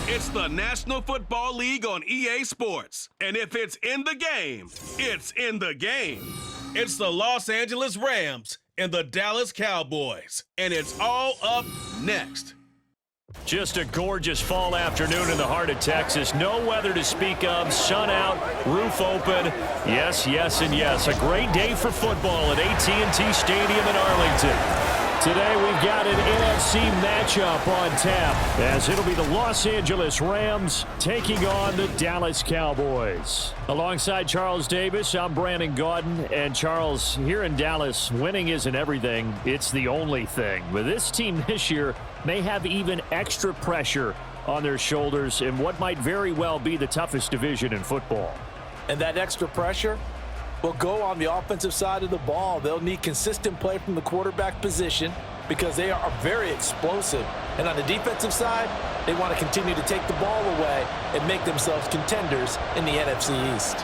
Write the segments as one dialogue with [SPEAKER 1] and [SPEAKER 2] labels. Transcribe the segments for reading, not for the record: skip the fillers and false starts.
[SPEAKER 1] It's the National Football League on EA Sports. And if it's in the game, it's in the game. It's the Los Angeles Rams and the Dallas Cowboys. And it's all up next.
[SPEAKER 2] Just a gorgeous fall afternoon in the heart of Texas. No weather to speak of. Sun out, roof open. Yes, yes, and yes. A great day for football at AT&T Stadium in Arlington. Today we've got an NFC matchup on tap as it'll be the Los Angeles Rams taking on the Dallas Cowboys. Alongside Charles Davis, I'm Brandon Gaudin. And Charles, here in Dallas, winning isn't everything. It's the only thing. But this team this year may have even extra pressure on their shoulders in what might very well be the toughest division in football.
[SPEAKER 3] And that extra pressure will go on the offensive side of the ball. They'll need consistent play from the quarterback position because they are very explosive. And on the defensive side, they want to continue to take the ball away and make themselves contenders in the NFC East.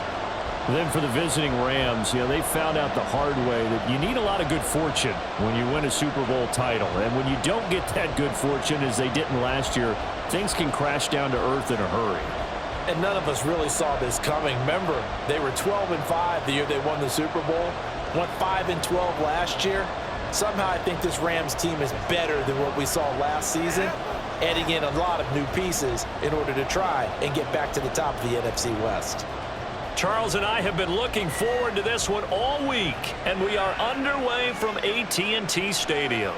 [SPEAKER 2] Then for the visiting Rams, they found out the hard way that you need a lot of good fortune when you win a Super Bowl title. And when you don't get that good fortune, as they didn't last year, things can crash down to earth in a hurry.
[SPEAKER 3] And none of us really saw this coming. Remember, they were 12-5 the year they won the Super Bowl. Went 5-12 last year. Somehow I think this Rams team is better than what we saw last season, adding in a lot of new pieces in order to try and get back to the top of the NFC West.
[SPEAKER 2] Charles and I have been looking forward to this one all week, and we are underway from AT&T Stadium.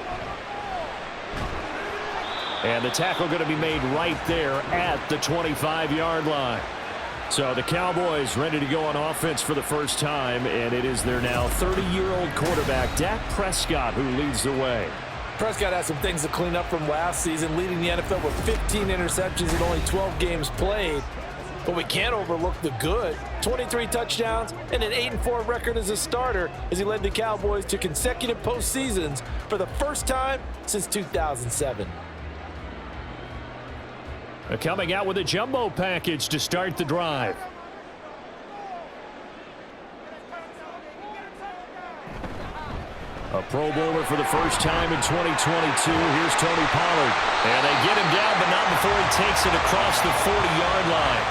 [SPEAKER 2] And the tackle going to be made right there at the 25-yard line. So the Cowboys ready to go on offense for the first time, and it is their now 30-year-old quarterback, Dak Prescott, who leads the way.
[SPEAKER 3] Prescott has some things to clean up from last season, leading the NFL with 15 interceptions in only 12 games played. But we can't overlook the good. 23 touchdowns and an 8-4 record as a starter as he led the Cowboys to consecutive postseasons for the first time since 2007.
[SPEAKER 2] Coming out with a jumbo package to start the drive. A Pro Bowler for the first time in 2022. Here's Tony Pollard. And they get him down, but not before he takes it across the 40-yard line.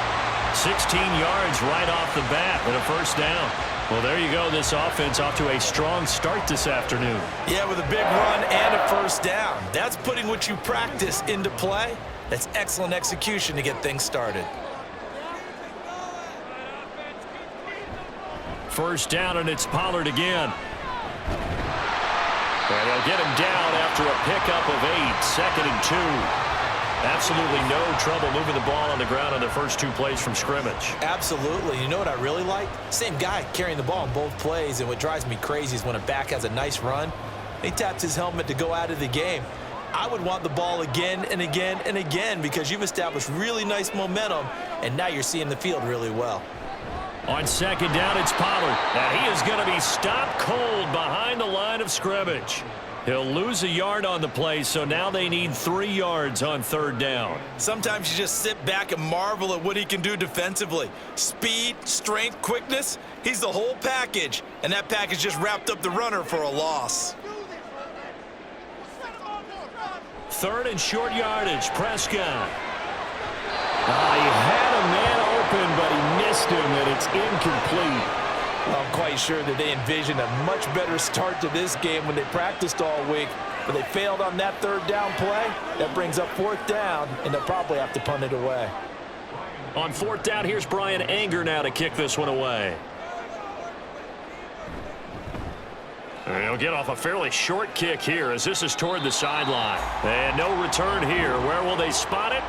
[SPEAKER 2] 16 yards right off the bat and a first down. Well, there you go. This offense off to a strong start this afternoon.
[SPEAKER 3] Yeah, with a big run and a first down. That's putting what you practice into play. That's excellent execution to get things started.
[SPEAKER 2] First down, and it's Pollard again. And they'll get him down after a pickup of 8, 2nd and 2. Absolutely no trouble moving the ball on the ground on the first 2 plays from scrimmage.
[SPEAKER 3] Absolutely. You know what I really like? Same guy carrying the ball in both plays, and what drives me crazy is when a back has a nice run, he taps his helmet to go out of the game. I would want the ball again and again and again because you've established really nice momentum, and now you're seeing the field really well.
[SPEAKER 2] On second down, it's Pollard. And he is going to be stopped cold behind the line of scrimmage. He'll lose a yard on the play, so now they need 3 yards on third down.
[SPEAKER 3] Sometimes you just sit back and marvel at what he can do defensively. Speed, strength, quickness, he's the whole package, and that package just wrapped up the runner for a loss.
[SPEAKER 2] Third and short yardage, Prescott. He had a man open, but he missed him, and it's incomplete.
[SPEAKER 3] Well, I'm quite sure that they envisioned a much better start to this game when they practiced all week, but they failed on that third down play. That brings up fourth down, and they'll probably have to punt it away.
[SPEAKER 2] On fourth down, here's Brian Anger now to kick this one away. And he'll get off a fairly short kick here as this is toward the sideline. And no return here. Where will they spot it?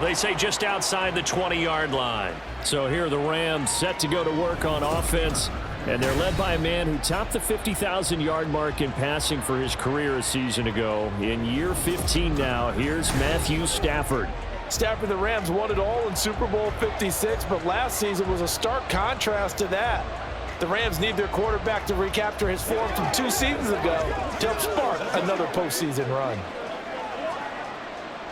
[SPEAKER 2] They say just outside the 20-yard line. So here are the Rams set to go to work on offense. And they're led by a man who topped the 50,000-yard mark in passing for his career a season ago. In year 15 now, here's Matthew Stafford.
[SPEAKER 3] Stafford, the Rams won it all in Super Bowl 56, but last season was a stark contrast to that. The Rams need their quarterback to recapture his form from 2 seasons ago to help spark another postseason run.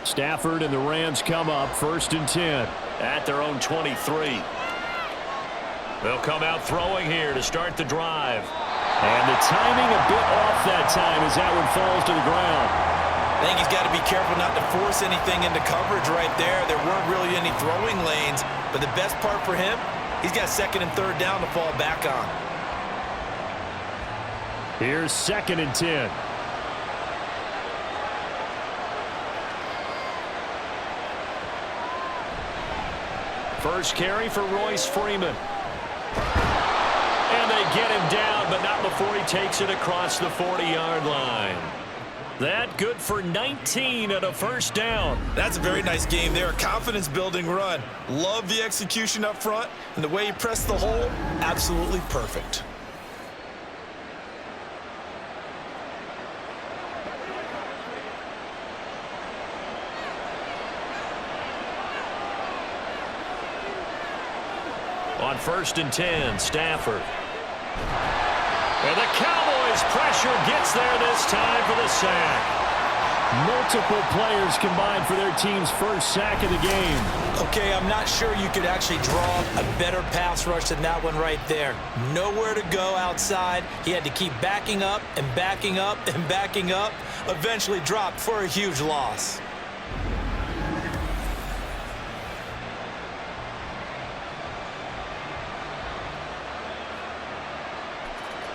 [SPEAKER 2] Stafford and the Rams come up 1st and 10 at their own 23. They'll come out throwing here to start the drive. And the timing a bit off that time as that one falls to the ground.
[SPEAKER 3] I think he's got to be careful not to force anything into coverage right there. There weren't really any throwing lanes, but the best part for him, he's got second and third down to fall back on.
[SPEAKER 2] Here's 2nd and 10. First carry for Royce Freeman. And they get him down, but not before he takes it across the 40-yard line. That good for 19 and a first down.
[SPEAKER 3] That's a very nice game there. A confidence-building run. Love the execution up front, and the way he pressed the hole, absolutely perfect.
[SPEAKER 2] On 1st and 10, Stafford. And the Cowboys pressure gets there this time for the sack. Multiple players combined for their team's first sack of the game.
[SPEAKER 3] Okay, I'm not sure you could actually draw a better pass rush than that one right there. Nowhere to go outside. He had to keep backing up and backing up and backing up. Eventually dropped for a huge loss.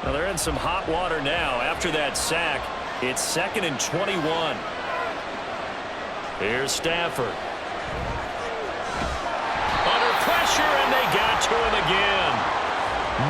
[SPEAKER 2] Well, they're in some hot water now. After that sack, it's 2nd and 21. Here's Stafford. Under pressure, and they got to him again.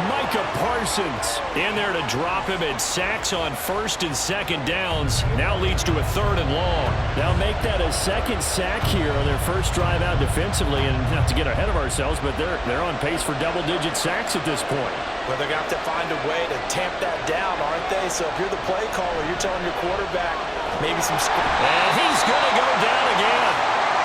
[SPEAKER 2] Micah Parsons in there to drop him, and sacks on 1st and 2nd downs. Now leads to a 3rd and long. They'll make that a 2nd sack here on their first drive out defensively, and not to get ahead of ourselves, but they're on pace for double-digit sacks at this point.
[SPEAKER 3] Well, they're going to have to find a way to tamp that down, aren't they? So if you're the play caller, you're telling your quarterback maybe some...
[SPEAKER 2] And he's going to go down again.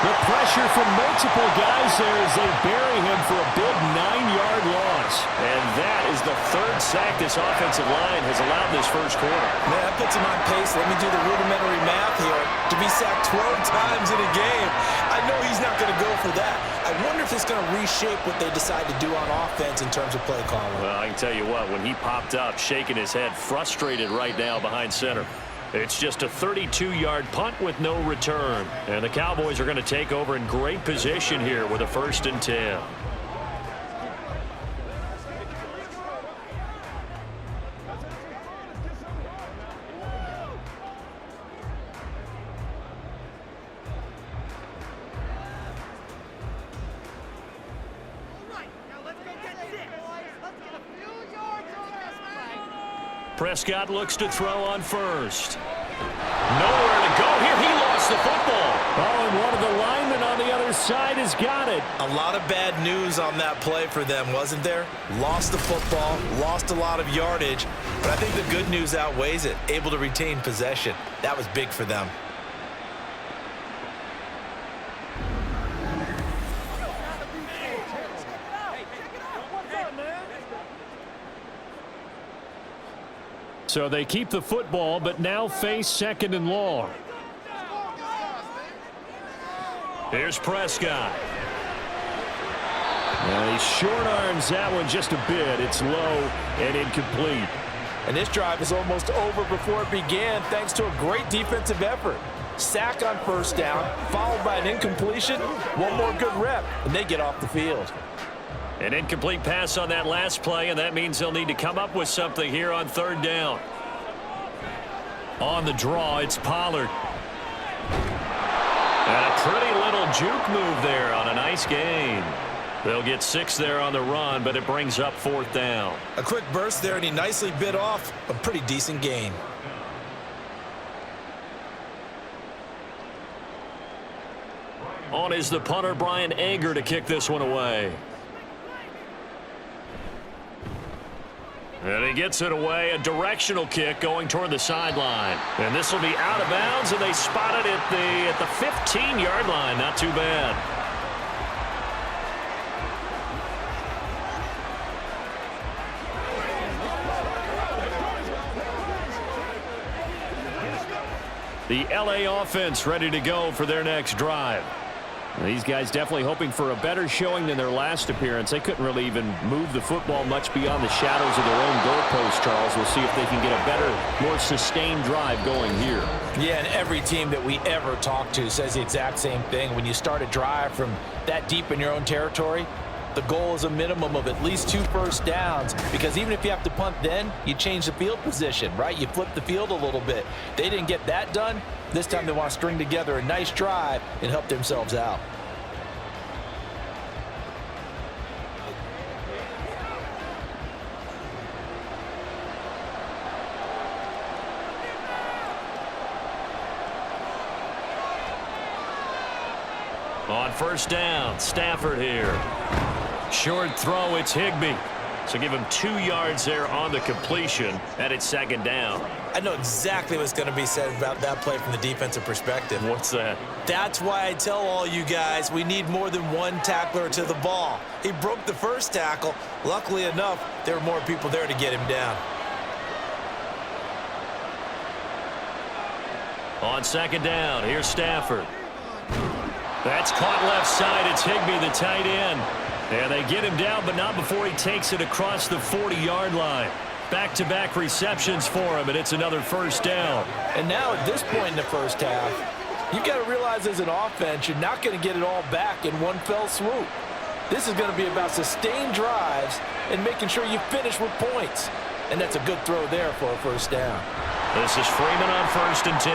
[SPEAKER 2] The pressure from multiple guys there as they bury him for a big 9-yard loss. And that is the 3rd sack this offensive line has allowed this first quarter.
[SPEAKER 3] Man, that puts him on pace. Let me do the rudimentary math here. To be sacked 12 times in a game, I know he's not going to go for that. I wonder if it's going to reshape what they decide to do on offense in terms of play calling.
[SPEAKER 2] Well, I can tell you what, when he popped up, shaking his head, frustrated right now behind center. It's just a 32-yard punt with no return. And the Cowboys are going to take over in great position here with a 1st and 10. Prescott looks to throw on 1st. Nowhere to go here. He lost the football. Oh, and one of the linemen on the other side has got it.
[SPEAKER 3] A lot of bad news on that play for them, wasn't there? Lost the football, lost a lot of yardage, but I think the good news outweighs it. Able to retain possession. That was big for them.
[SPEAKER 2] So they keep the football, but now face 2nd and long. Here's Prescott. And he short arms that one just a bit. It's low and incomplete.
[SPEAKER 3] And this drive is almost over before it began thanks to a great defensive effort. Sack on 1st down, followed by an incompletion. One more good rep, and they get off the field.
[SPEAKER 2] An incomplete pass on that last play, and that means they'll need to come up with something here on 3rd down. On the draw, it's Pollard. And a pretty little juke move there on a nice gain. They'll get 6 there on the run, but it brings up 4th down.
[SPEAKER 3] A quick burst there, and he nicely bit off a pretty decent gain.
[SPEAKER 2] On is the punter, Brian Anger, to kick this one away. And he gets it away, a directional kick going toward the sideline. And this will be out of bounds, and they spot it at the 15-yard line. Not too bad. The LA offense ready to go for their next drive. These guys definitely hoping for a better showing than their last appearance. They couldn't really even move the football much beyond the shadows of their own goalpost, Charles. We'll see if they can get a better, more sustained drive going here.
[SPEAKER 3] Yeah, and every team that we ever talk to says the exact same thing. When you start a drive from that deep in your own territory, the goal is a minimum of at least 2 first downs, because even if you have to punt then, you change the field position, right? You flip the field a little bit. They didn't get that done. This time they want to string together a nice drive and help themselves out.
[SPEAKER 2] On first down, Stafford here. Short throw, it's Higbee. So give him 2 yards there on the completion, and it's second down.
[SPEAKER 3] I know exactly what's going to be said about that play from the defensive perspective.
[SPEAKER 2] What's that?
[SPEAKER 3] That's why I tell all you guys we need more than one tackler to the ball. He broke the first tackle. Luckily enough, there were more people there to get him down.
[SPEAKER 2] On second down, here's Stafford. That's caught left side. It's Higbee, the tight end. And they get him down, but not before he takes it across the 40-yard line. Back-to-back receptions for him, and it's another first down.
[SPEAKER 3] And now at this point in the first half, you've got to realize as an offense, you're not going to get it all back in one fell swoop. This is going to be about sustained drives and making sure you finish with points. And that's a good throw there for a first down.
[SPEAKER 2] This is Freeman on 1st and 10.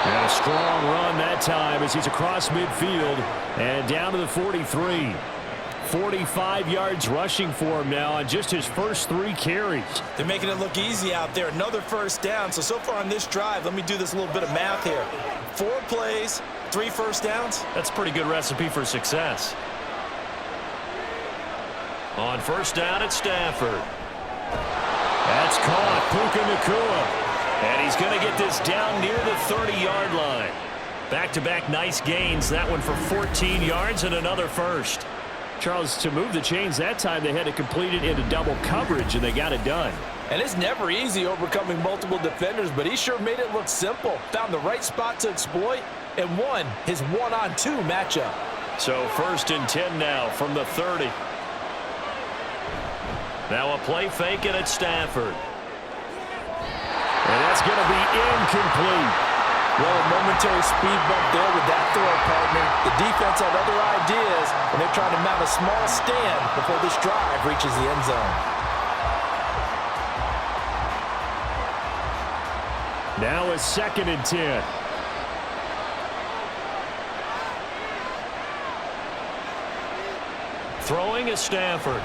[SPEAKER 2] And a strong run that time as he's across midfield and down to the 43. 45 yards rushing for him now on just his first 3 carries.
[SPEAKER 3] They're making it look easy out there. Another first down. So far on this drive, let me do this little bit of math here. 4 plays, 3 first downs.
[SPEAKER 2] That's a pretty good recipe for success. On first down at Stafford. That's caught. Puka Nacua. And he's going to get this down near the 30-yard line. Back-to-back nice gains. That one for 14 yards and another first. Charles, to move the chains that time, they had to complete it into double coverage, and they got it done.
[SPEAKER 3] And it's never easy overcoming multiple defenders, but he sure made it look simple. Found the right spot to exploit and won his 1-on-2 matchup.
[SPEAKER 2] So 1st and 10 now from the 30. Now a play fake it at Stafford. And that's going to be incomplete.
[SPEAKER 3] Well, a momentary speed bump there with that throw, partner. The defense had other ideas, and they're trying to mount a small stand before this drive reaches the end zone.
[SPEAKER 2] Now a 2nd and 10. Throwing is Stafford.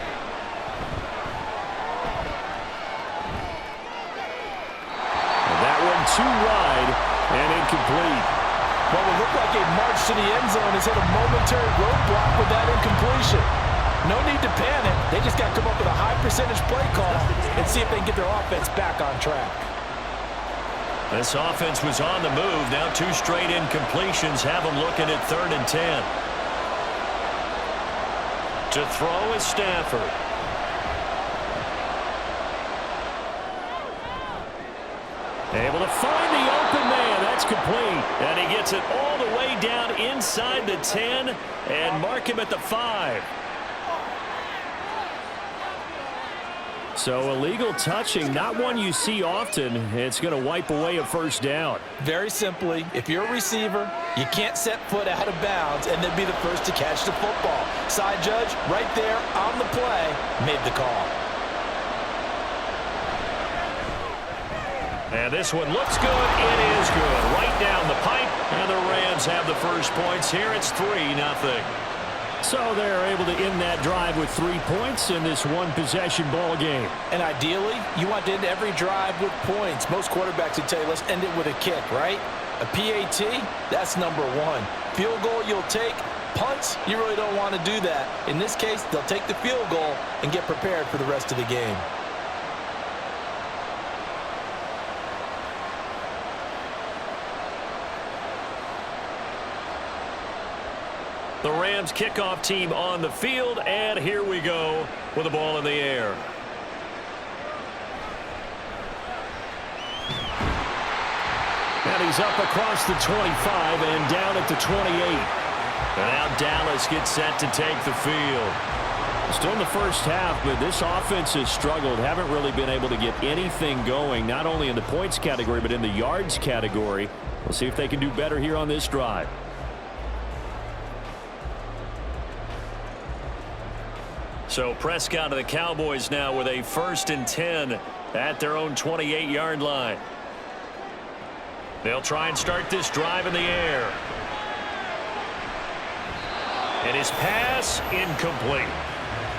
[SPEAKER 2] Too wide and incomplete.
[SPEAKER 3] Well, it looked like a march to the end zone has hit a momentary roadblock with that incompletion. No need to panic. They just got to come up with a high percentage play call and see if they can get their offense back on track.
[SPEAKER 2] This offense was on the move. Now 2 straight incompletions have them looking at 3rd and 10. To throw is Stafford. Able to find the open man. That's complete. And he gets it all the way down inside the 10 and mark him at the 5. So illegal touching, not one you see often. It's going to wipe away a first down.
[SPEAKER 3] Very simply, if you're a receiver, you can't set foot out of bounds and then be the first to catch the football. Side judge, right there on the play, made the call.
[SPEAKER 2] And this one looks good. It is good. Right down the pipe. And the Rams have the first points here. It's 3-0. So they're able to end that drive with 3 points in this one-possession ball game.
[SPEAKER 3] And ideally, you want to end every drive with points. Most quarterbacks would tell you, let's end it with a kick, right? A PAT, that's number 1. Field goal you'll take. Punts, you really don't want to do that. In this case, they'll take the field goal and get prepared for the rest of the game.
[SPEAKER 2] The Rams kickoff team on the field, and here we go with the ball in the air. And he He's up across the 25 and down at the 28. And now Dallas gets set to take the field. Still in the first half, but this offense has struggled. Haven't really been able to get anything going, not only in the points category, but in the yards category. We'll see if they can do better here on this drive. So Prescott of the Cowboys now with a 1st and 10 at their own 28-yard line. They'll try and start this drive in the air. And his pass incomplete.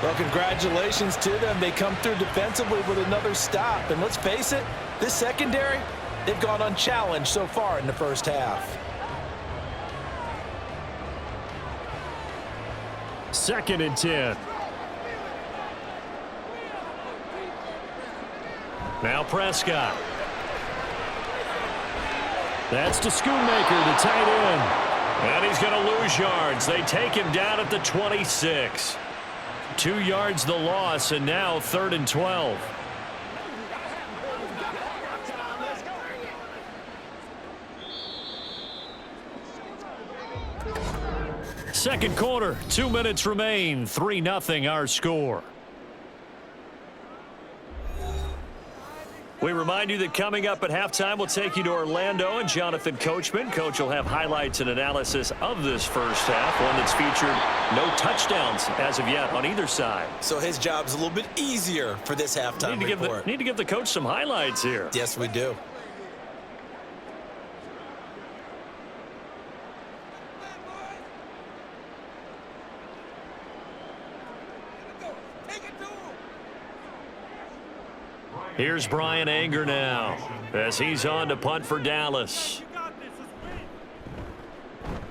[SPEAKER 3] Well, congratulations to them. They come through defensively with another stop. And let's face it, this secondary, they've gone unchallenged so far in the first half.
[SPEAKER 2] 2nd and 10. Now Prescott. That's to Schoonmaker, the tight end. And he's going to lose yards. They take him down at the 26. 2 yards the loss, and now 3rd and 12. Second quarter, 2 minutes remain. 3-0 our score. We remind you that coming up at halftime, we'll take you to Orlando and Jonathan Coachman. Coach will have highlights and analysis of this first half, one that's featured no touchdowns as of yet on either side.
[SPEAKER 3] So his job's a little bit easier for this halftime report.
[SPEAKER 2] Need to give the coach some highlights here.
[SPEAKER 3] Yes, we do.
[SPEAKER 2] Here's Brian Anger now as he's on to punt for Dallas.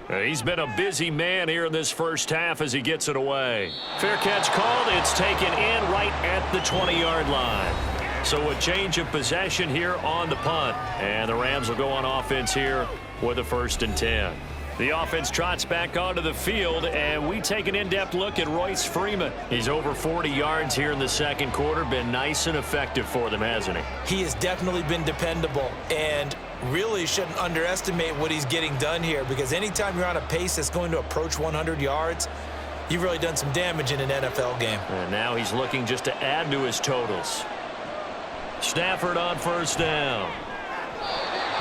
[SPEAKER 2] He's been a busy man here in this first half as he gets it away. Fair catch called. It's taken in right at the 20-yard line. So a change of possession here on the punt. And the Rams will go on offense here with a 1st and 10. The offense trots back onto the field, and we take an in-depth look at Royce Freeman. He's over 40 yards here in the second quarter. Been nice and effective for them, hasn't he?
[SPEAKER 3] He has definitely been dependable, and really shouldn't underestimate what he's getting done here, because anytime you're on a pace that's going to approach 100 yards, you've really done some damage in an NFL game.
[SPEAKER 2] And now he's looking just to add to his totals. Stafford on 1st down.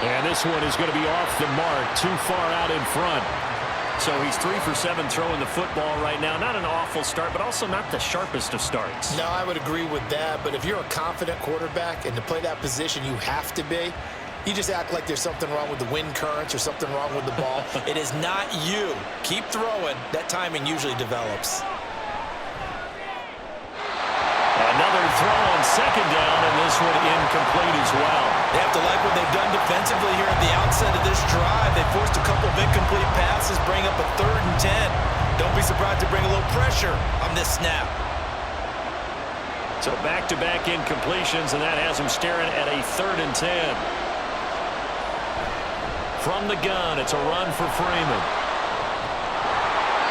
[SPEAKER 2] And this one is going to be off the mark, too far out in front. So he's 3 for 7 throwing the football right now. Not an awful start, but also not the sharpest of starts.
[SPEAKER 4] No, I would agree with that. But if you're a confident quarterback and to play that position, you have to be. You just act like there's something wrong with the wind currents or something wrong with the ball.
[SPEAKER 3] It is not you. Keep throwing. That timing usually develops.
[SPEAKER 2] Another throw on 2nd down, and this one incomplete as well.
[SPEAKER 3] They have to like what they've done defensively here at the outset of this drive. They forced a couple of incomplete passes, bring up a 3rd and 10. Don't be surprised to bring a little pressure on this snap.
[SPEAKER 2] So back-to-back incompletions, and that has him staring at a 3rd and 10. From the gun, it's a run for Freeman.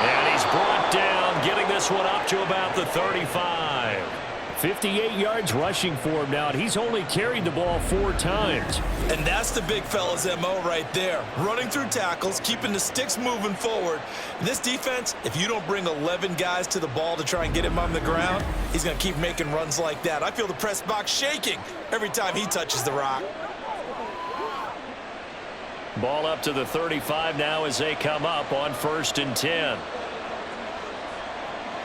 [SPEAKER 2] And he's brought down, getting this one up to about the 35. 58 yards rushing for him now. He's only carried the ball 4 times.
[SPEAKER 3] And that's the big fella's MO right there. Running through tackles, keeping the sticks moving forward. This defense, if you don't bring 11 guys to the ball to try and get him on the ground, he's going to keep making runs like that. I feel the press box shaking every time he touches the rock.
[SPEAKER 2] Ball up to the 35 now as they come up on 1st and 10.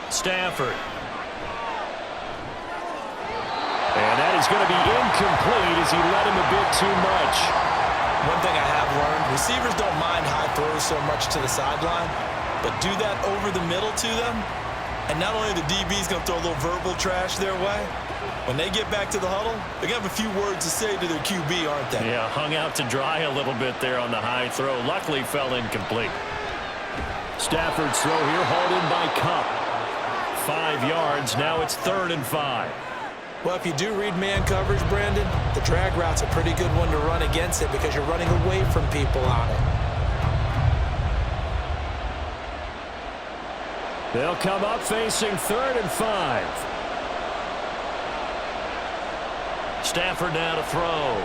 [SPEAKER 2] Stafford. And that is going to be incomplete as he led him a bit too much.
[SPEAKER 3] One thing I have learned, receivers don't mind high throws so much to the sideline, but do that over the middle to them, and not only are the DBs going to throw a little verbal trash their way, when they get back to the huddle, they're going to have a few words to say to their QB, aren't they?
[SPEAKER 2] Yeah, hung out to dry a little bit there on the high throw. Luckily fell incomplete. Stafford's throw here hauled in by Kupp. 5 yards. Now it's 3rd and 5.
[SPEAKER 3] Well, if you do read man coverage, Brandon, the drag route's a pretty good one to run against it because you're running away from people on it.
[SPEAKER 2] They'll come up facing 3rd and 5. Stafford now to throw.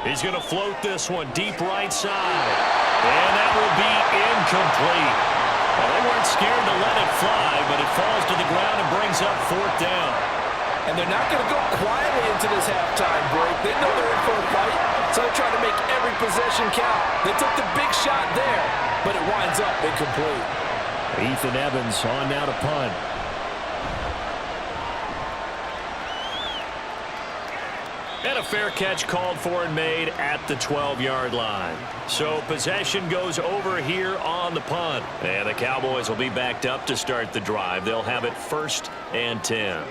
[SPEAKER 2] He's going to float this one deep right side. And that will be incomplete. Well, they weren't scared to let it fly, but it falls to the ground and brings up 4th down.
[SPEAKER 3] And they're not going to go quietly into this halftime break. They know they're in for a fight, so they're trying to make every possession count. They took the big shot there, but it winds up incomplete.
[SPEAKER 2] Ethan Evans on now to punt. And a fair catch called for and made at the 12-yard line. So possession goes over here on the punt. And the Cowboys will be backed up to start the drive. They'll have it 1st and 10.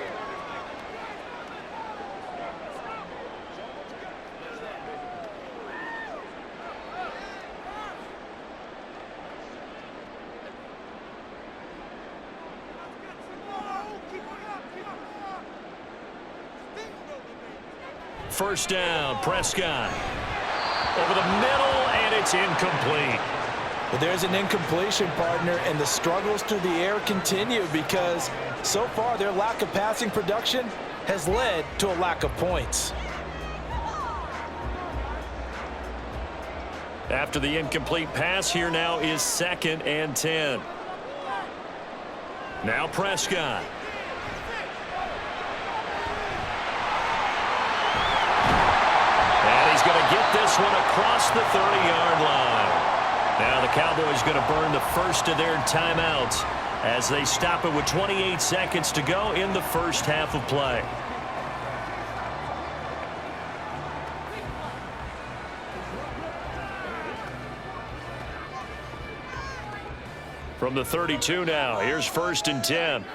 [SPEAKER 2] First down, Prescott. Over the middle, and it's incomplete.
[SPEAKER 3] Well, there's an incompletion, partner, and the struggles through the air continue because so far their lack of passing production has led to a lack of points.
[SPEAKER 2] After the incomplete pass, here now is 2nd and 10. Now Prescott. And he's going to get this one across the 30-yard line. Now the Cowboys going to burn the first of their timeouts as they stop it with 28 seconds to go in the first half of play. From the 32 now, here's 1st and 10.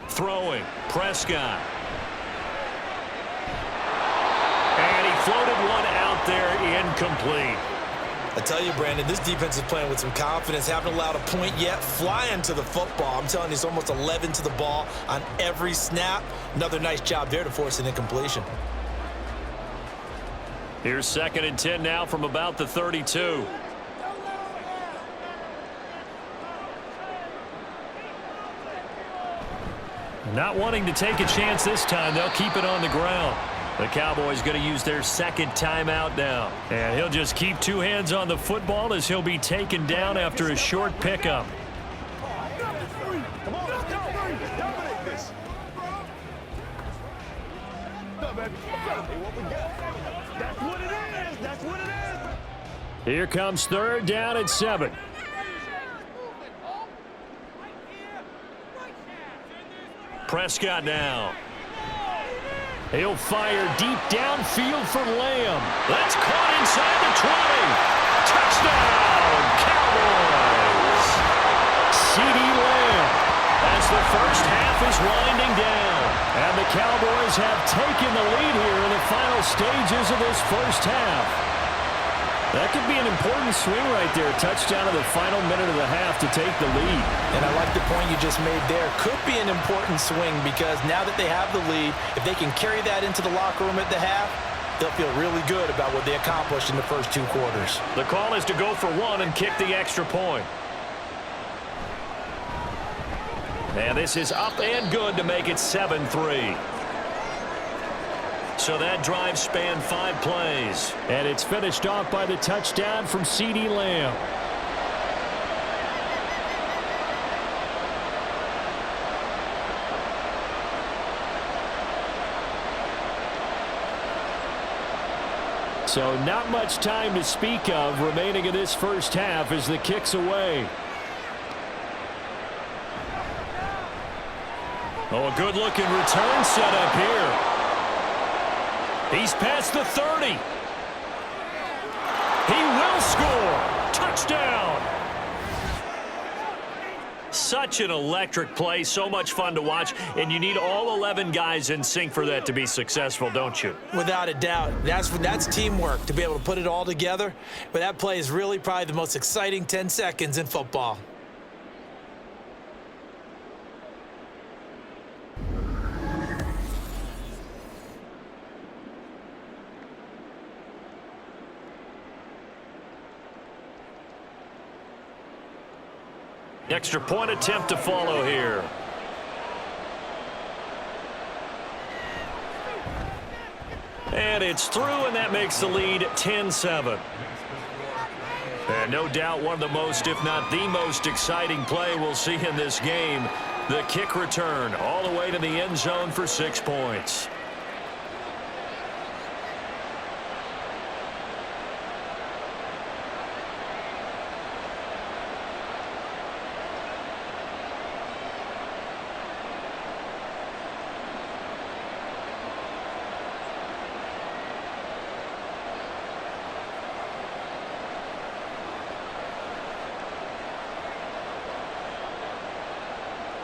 [SPEAKER 2] Throwing, Prescott. And he floated one out there, incomplete.
[SPEAKER 4] I tell you, Brandon, this defense is playing with some confidence. Haven't allowed a point yet. Flying to the football. I'm telling you, it's almost 11 to the ball on every snap. Another nice job there to force an incompletion.
[SPEAKER 2] Here's 2nd and 10 now from about the 32. Not wanting to take a chance this time, they'll keep it on the ground. The Cowboys going to use their 2nd timeout now. And he'll just keep 2 hands on the football as he'll be taken down after a short pickup. Here comes 3rd down at 7. Prescott now. He'll fire deep downfield for Lamb. That's caught inside the 20. Touchdown, Cowboys. C.D. Lamb as the first half is winding down. And the Cowboys have taken the lead here in the final stages of this first half. That could be an important swing right there. Touchdown in the final minute of the half to take the lead.
[SPEAKER 3] And I like the point you just made there. Could be an important swing because now that they have the lead, if they can carry that into the locker room at the half, they'll feel really good about what they accomplished in the first 2 quarters.
[SPEAKER 2] The call is to go for 1 and kick the extra point. And this is up and good to make it 7-3. So that drive spanned 5 plays. And it's finished off by the touchdown from C.D. Lamb. So not much time to speak of remaining in this first half as the kick's away. Oh, a good-looking return set up here. He's past the 30. He will score. Touchdown. Such an electric play, so much fun to watch, and you need all 11 guys in sync for that to be successful, don't you?
[SPEAKER 3] Without a doubt. That's teamwork, to be able to put it all together. But that play is really probably the most exciting 10 seconds in football.
[SPEAKER 2] Extra point attempt to follow here. And it's through, and that makes the lead 10-7. And no doubt one of the most, if not the most exciting play we'll see in this game. The kick return all the way to the end zone for 6 points.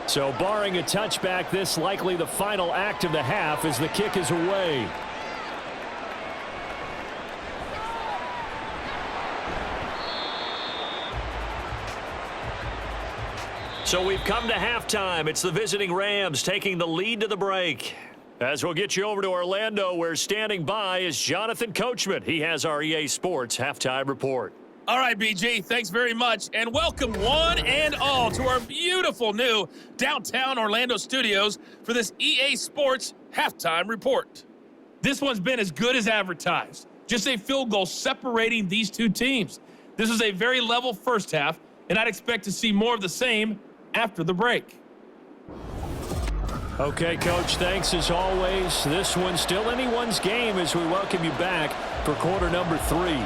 [SPEAKER 2] So barring a touchback, this likely the final act of the half as the kick is away. So we've come to halftime. It's the visiting Rams taking the lead to the break. As we'll get you over to Orlando, where standing by is Jonathan Coachman. He has our EA Sports halftime report.
[SPEAKER 5] All right, BG, thanks very much, and welcome one and all to our beautiful new downtown Orlando studios for this EA Sports halftime report. This one's been as good as advertised. Just a field goal separating these two teams. This is a very level first half, and I'd expect to see more of the same after the break.
[SPEAKER 2] Okay, Coach, thanks as always. This one's still anyone's game as we welcome you back for quarter number 3.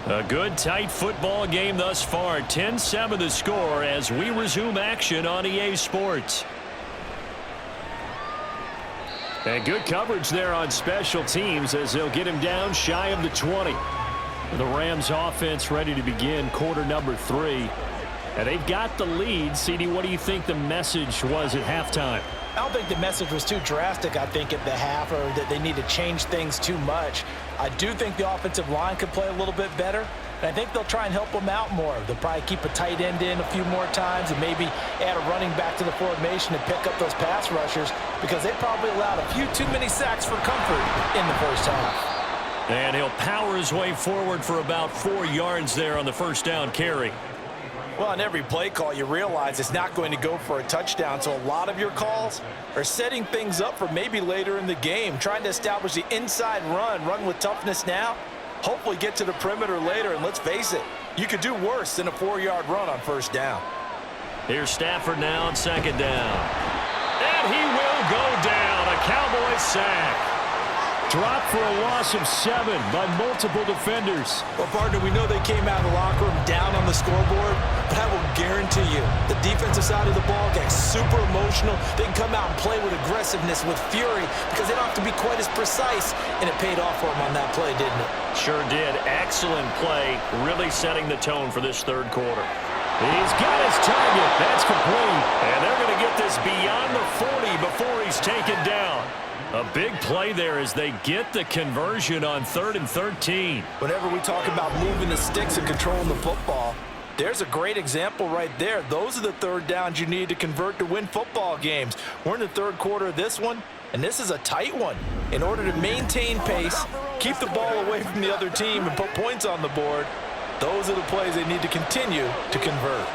[SPEAKER 2] A good, tight football game thus far. 10-7 the score as we resume action on EA Sports. And good coverage there on special teams as they'll get him down shy of the 20. The Rams offense ready to begin quarter number 3. And they've got the lead. CD, what do you think the message was at halftime?
[SPEAKER 3] I don't think the message was too drastic, I think, at the half, or that they need to change things too much. I do think the offensive line could play a little bit better, and I think they'll try and help them out more. They'll probably keep a tight end in a few more times and maybe add a running back to the formation to pick up those pass rushers because they probably allowed a few too many sacks for comfort in the first half.
[SPEAKER 2] And he'll power his way forward for about 4 yards there on the first down carry.
[SPEAKER 3] Well, on every play call, you realize it's not going to go for a touchdown, so a lot of your calls are setting things up for maybe later in the game, trying to establish the inside run with toughness now, hopefully get to the perimeter later, and let's face it, you could do worse than a 4-yard run on first down.
[SPEAKER 2] Here's Stafford now on second down. And he will go down, a Cowboys sack. Dropped for a loss of 7 by multiple defenders.
[SPEAKER 4] Well, partner, we know they came out of the locker room down on the scoreboard, but I will guarantee you the defensive side of the ball gets super emotional. They can come out and play with aggressiveness, with fury, because they don't have to be quite as precise, and it paid off for them on that play, didn't it?
[SPEAKER 2] Sure did. Excellent play, really setting the tone for this third quarter. He's got his target. That's complete. And they're going to get this beyond the 40 before he's taken down. A big play there as they get the conversion on 3rd and 13.
[SPEAKER 3] Whenever we talk about moving the sticks and controlling the football, there's a great example right there. Those are the third downs you need to convert to win football games. We're in the third quarter of this one, and this is a tight one. In order to maintain pace, keep the ball away from the other team, and put points on the board, those are the plays they need to continue to convert.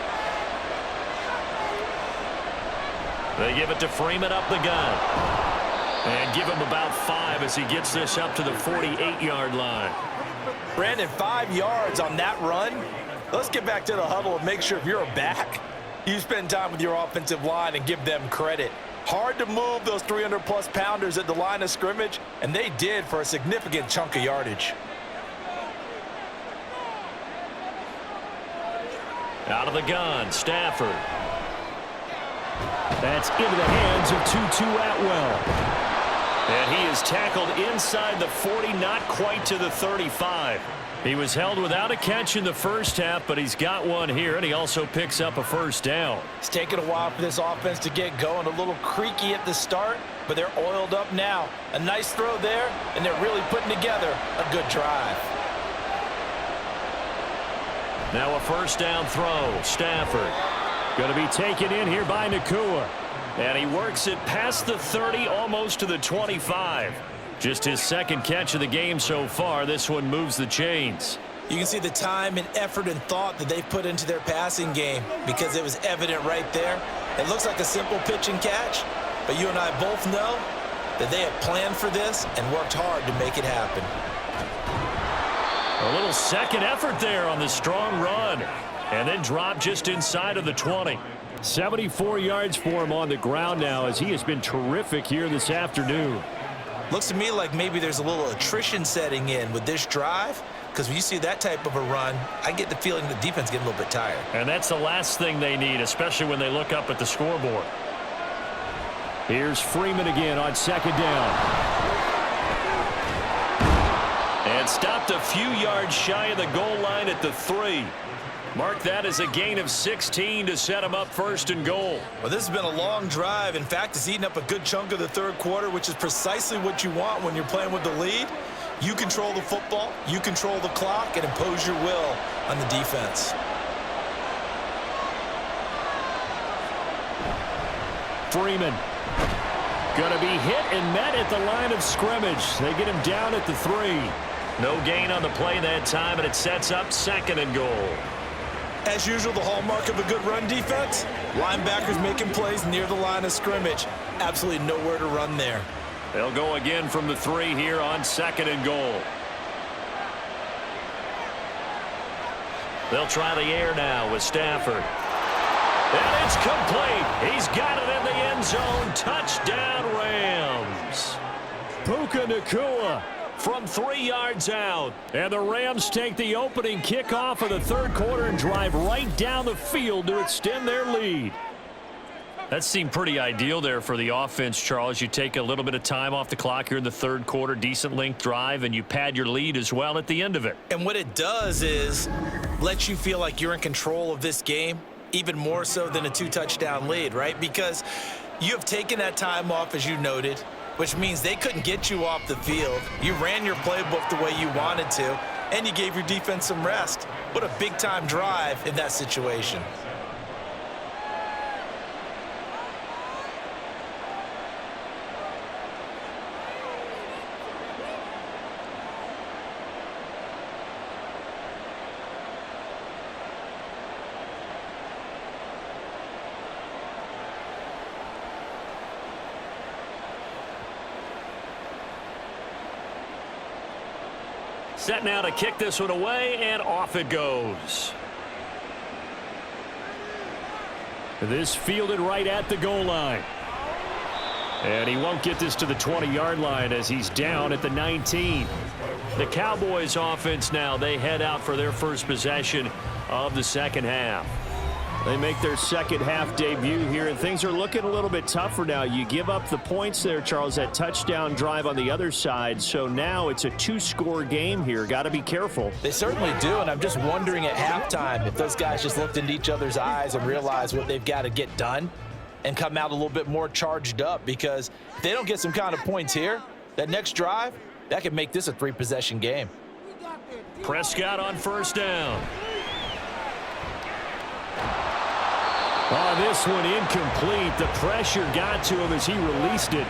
[SPEAKER 2] They give it to Freeman up the gun. And give him about 5 as he gets this up to the 48-yard line.
[SPEAKER 3] Brandon, 5 yards on that run. Let's get back to the huddle and make sure if you're a back, you spend time with your offensive line and give them credit. Hard to move those 300-plus pounders at the line of scrimmage, and they did for a significant chunk of yardage.
[SPEAKER 2] Out of the gun, Stafford. That's into the hands of Tutu Atwell. And he is tackled inside the 40, not quite to the 35. He was held without a catch in the first half, but he's got one here, and he also picks up a first down.
[SPEAKER 3] It's taken a while for this offense to get going. A little creaky at the start, but they're oiled up now. A nice throw there, and they're really putting together a good drive.
[SPEAKER 2] Now a first down throw. Stafford going to be taken in here by Nakua. And he works it past the 30, almost to the 25. Just his second catch of the game so far. This one moves the chains.
[SPEAKER 4] You can see the time and effort and thought that they've put into their passing game because it was evident right there. It looks like a simple pitch and catch, but you and I both know that they have planned for this and worked hard to make it happen.
[SPEAKER 2] A little second effort there on the strong run, and then drop just inside of the 20. 74 yards for him on the ground now, as he has been terrific here this afternoon.
[SPEAKER 4] Looks to me like maybe there's a little attrition setting in with this drive, because when you see that type of a run, I get the feeling the defense getting a little bit tired.
[SPEAKER 2] And that's the last thing they need, especially when they look up at the scoreboard. Here's Freeman again on second down. And stopped a few yards shy of the goal line at the 3. Mark that as a gain of 16 to set him up first and goal.
[SPEAKER 4] Well, this has been a long drive. In fact, it's eaten up a good chunk of the third quarter, which is precisely what you want when you're playing with the lead. You control the football, you control the clock, and impose your will on the defense.
[SPEAKER 2] Freeman going to be hit and met at the line of scrimmage. They get him down at the 3. No gain on the play that time, and it sets up second and goal.
[SPEAKER 4] As usual, the hallmark of a good run defense, linebackers making plays near the line of scrimmage. Absolutely nowhere to run there.
[SPEAKER 2] They'll go again from the 3 here on second and goal. They'll try the air now with Stafford. And it's complete. He's got it in the end zone. Touchdown, Rams. Puka Nakua from 3 yards out. And the Rams take the opening kickoff of the third quarter and drive right down the field to extend their lead. That seemed pretty ideal there for the offense, Charles. You take a little bit of time off the clock here in the third quarter, decent length drive, and you pad your lead as well at the end of it.
[SPEAKER 4] And what it does is let you feel like you're in control of this game, even more so than a 2-touchdown lead, right? Because you have taken that time off, as you noted, which means they couldn't get you off the field. You ran your playbook the way you wanted to, and you gave your defense some rest. What a big-time drive in that situation.
[SPEAKER 2] Set now to kick this one away, and off it goes. This fielded right at the goal line. And he won't get this to the 20-yard line as he's down at the 19. The Cowboys offense now, they head out for their first possession of the second half. They make their second half debut here, and things are looking a little bit tougher now. You give up the points there, Charles, that touchdown drive on the other side. So now it's a 2-score game here. Got to be careful.
[SPEAKER 3] They certainly do, and I'm just wondering at halftime if those guys just looked into each other's eyes and realized what they've got to get done and come out a little bit more charged up, because if they don't get some kind of points here, that next drive, that could make this a 3-possession game.
[SPEAKER 2] Prescott on first down. Oh, this one incomplete. The pressure got to him as he released it,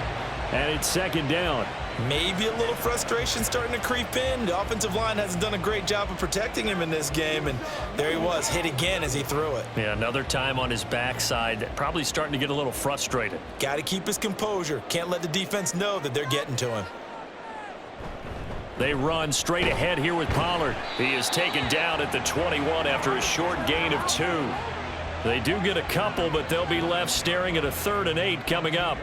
[SPEAKER 2] and it's second down.
[SPEAKER 4] Maybe a little frustration starting to creep in. The offensive line hasn't done a great job of protecting him in this game, and there he was, hit again as he threw it.
[SPEAKER 2] Yeah, another time on his backside, probably starting to get a little frustrated.
[SPEAKER 4] Got to keep his composure. Can't let the defense know that they're getting to him.
[SPEAKER 2] They run straight ahead here with Pollard. He is taken down at the 21 after a short gain of 2. They do get a couple, but they'll be left staring at a 3rd and 8 coming up.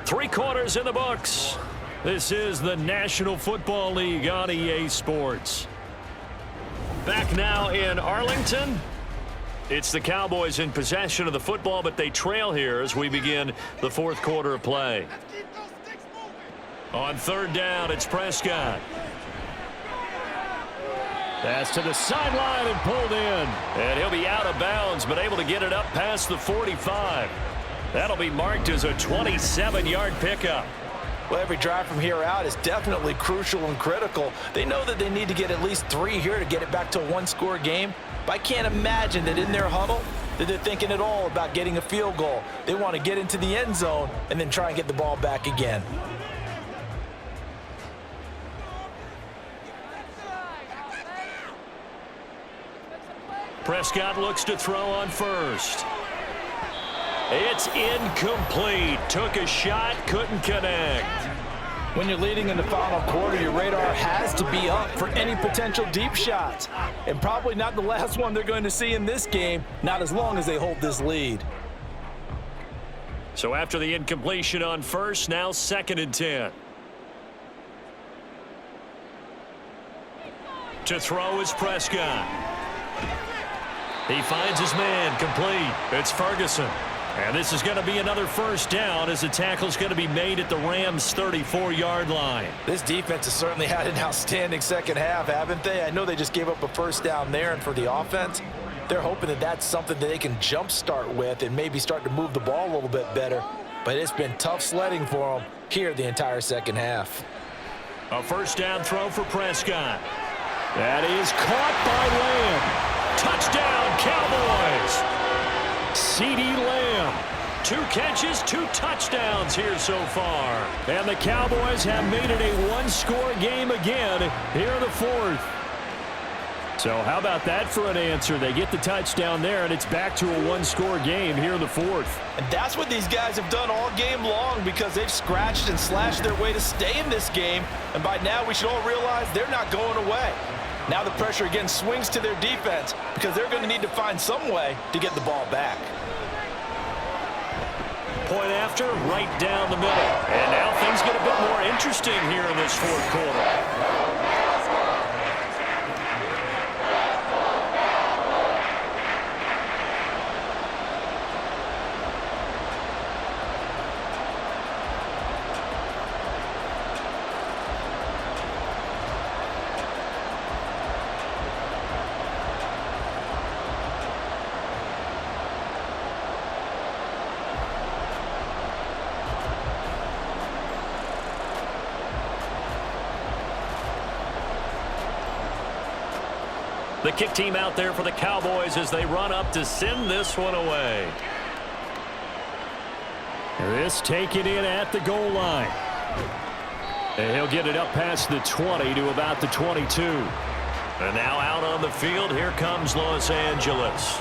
[SPEAKER 2] Three quarters in the books. This is the National Football League on EA Sports. Back now in Arlington. It's the Cowboys in possession of the football, but they trail here as we begin the fourth quarter of play. On third down, it's Prescott. Pass to the sideline and pulled in. And he'll be out of bounds, but able to get it up past the 45. That'll be marked as a 27-yard pickup.
[SPEAKER 3] Well, every drive from here out is definitely crucial and critical. They know that they need to get at least 3 here to get it back to a one-score game. But I can't imagine that in their huddle that they're thinking at all about getting a field goal. They want to get into the end zone and then try and get the ball back again.
[SPEAKER 2] Prescott looks to throw on first. It's incomplete. Took a shot, couldn't connect.
[SPEAKER 3] When you're leading in the final quarter, your radar has to be up for any potential deep shots. And probably not the last one they're going to see in this game, not as long as they hold this lead.
[SPEAKER 2] So after the incompletion on first, now 2nd and 10. To throw is Prescott. He finds his man, complete. It's Ferguson. And this is going to be another first down as the tackle's going to be made at the Rams' 34-yard line.
[SPEAKER 3] This defense has certainly had an outstanding second half, haven't they? I know they just gave up a first down there, and for the offense, they're hoping that that's something that they can jumpstart with and maybe start to move the ball a little bit better. But it's been tough sledding for them here the entire second half.
[SPEAKER 2] A first down throw for Prescott. That is caught by Lamb. Touchdown, Cowboys! CeeDee Lamb, 2 catches, 2 touchdowns here so far. And the Cowboys have made it a one-score game again here in the fourth. So how about that for an answer? They get the touchdown there, and it's back to a one-score game here in the fourth.
[SPEAKER 3] And that's what these guys have done all game long because they've scratched and slashed their way to stay in this game. And by now, we should all realize they're not going away. Now the pressure again swings to their defense because they're going to need to find some way to get the ball back.
[SPEAKER 2] Point after, right down the middle. And now things get a bit more interesting here in this fourth quarter. The kick team out there for the Cowboys as they run up to send this one away. This taken in at the goal line. And he'll get it up past the 20 to about the 22. And now out on the field, here comes Los Angeles.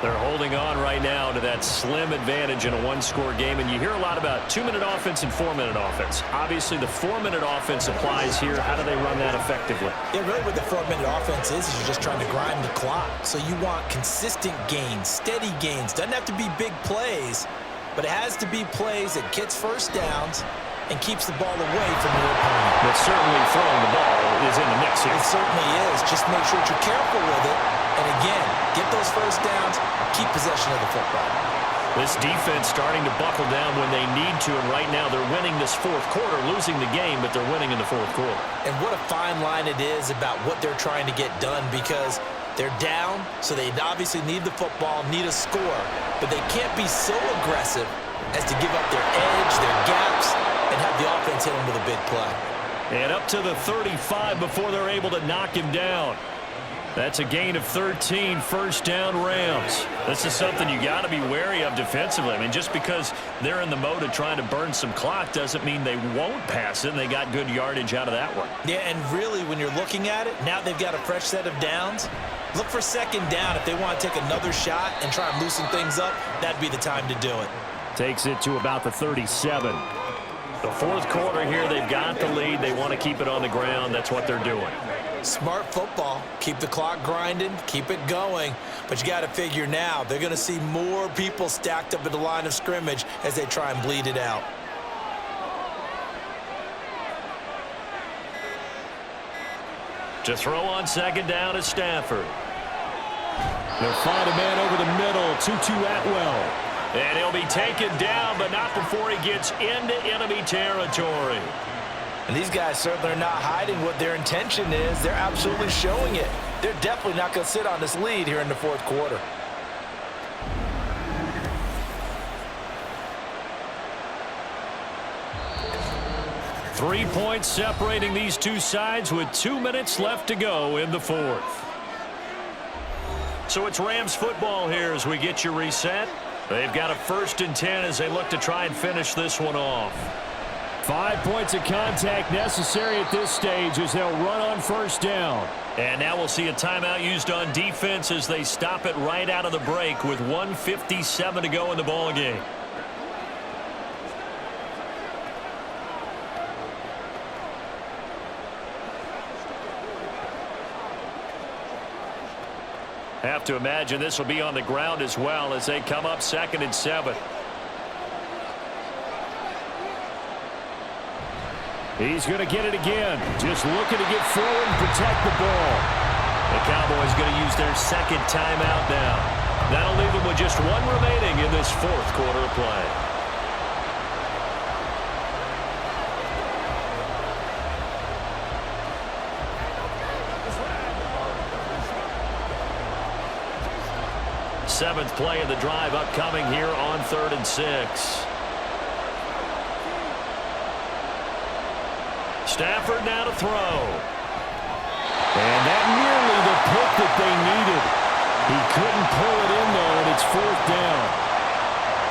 [SPEAKER 2] They're holding on right now to that slim advantage in a one-score game. And you hear a lot about 2-minute offense and 4-minute offense. Obviously, the 4-minute offense applies here. How do they run that effectively?
[SPEAKER 4] Yeah, really what the 4-minute offense is you're just trying to grind the clock. So you want consistent gains, steady gains. Doesn't have to be big plays, but it has to be plays that gets first downs and keeps the ball away from your opponent.
[SPEAKER 2] But certainly throwing the ball is in the mix here.
[SPEAKER 4] It certainly is. Just make sure that you're careful with it. And again, get those first downs, keep possession of the football.
[SPEAKER 2] This defense starting to buckle down when they need to, and right now they're winning this fourth quarter, losing the game, but they're winning in the fourth quarter.
[SPEAKER 4] And what a fine line it is about what they're trying to get done because they're down, so they obviously need the football, need a score, but they can't be so aggressive as to give up their edge, their gaps, and have the offense hit them with a big play.
[SPEAKER 2] And up to the 35 before they're able to knock him down. That's a gain of 13, first down Rams. This is something you got to be wary of defensively. I mean, just because they're in the mode of trying to burn some clock doesn't mean they won't pass it, and they got good yardage out of that one.
[SPEAKER 4] Yeah, and really, when you're looking at it, now they've got a fresh set of downs. Look for second down. If they want to take another shot and try and loosen things up, that'd be the time to do it.
[SPEAKER 2] Takes it to about the 37. The fourth quarter here, they've got the lead. They want to keep it on the ground. That's what they're doing.
[SPEAKER 4] Smart football. Keep the clock grinding. Keep it going. But you got to figure now, they're going to see more people stacked up at the line of scrimmage as they try and bleed it out.
[SPEAKER 2] To throw on second down is Stafford. They'll find a man over the middle, Tutu Atwell. And he'll be taken down, but not before he gets into enemy territory.
[SPEAKER 3] And these guys certainly are not hiding what their intention is. They're absolutely showing it. They're definitely not going to sit on this lead here in the fourth quarter.
[SPEAKER 2] Three points separating these two sides with 2 minutes left to go in the fourth. So it's Rams football here as we get you reset. They've got a 1st and 10 as they look to try and finish this one off. 5 points of contact necessary at this stage as they'll run on 1st down. And now we'll see a timeout used on defense as they stop it right out of the break with 1:57 to go in the ball game. Have to imagine this will be on the ground as well as they come up 2nd and 7. He's going to get it again. Just looking to get forward and protect the ball. The Cowboys going to use their 2nd timeout now. That'll leave them with just 1 remaining in this 4th quarter of play. Seventh play of the drive upcoming here on 3rd and 6. Stafford now to throw. And that nearly the pick that they needed. He couldn't pull it in, though, and it's 4th down.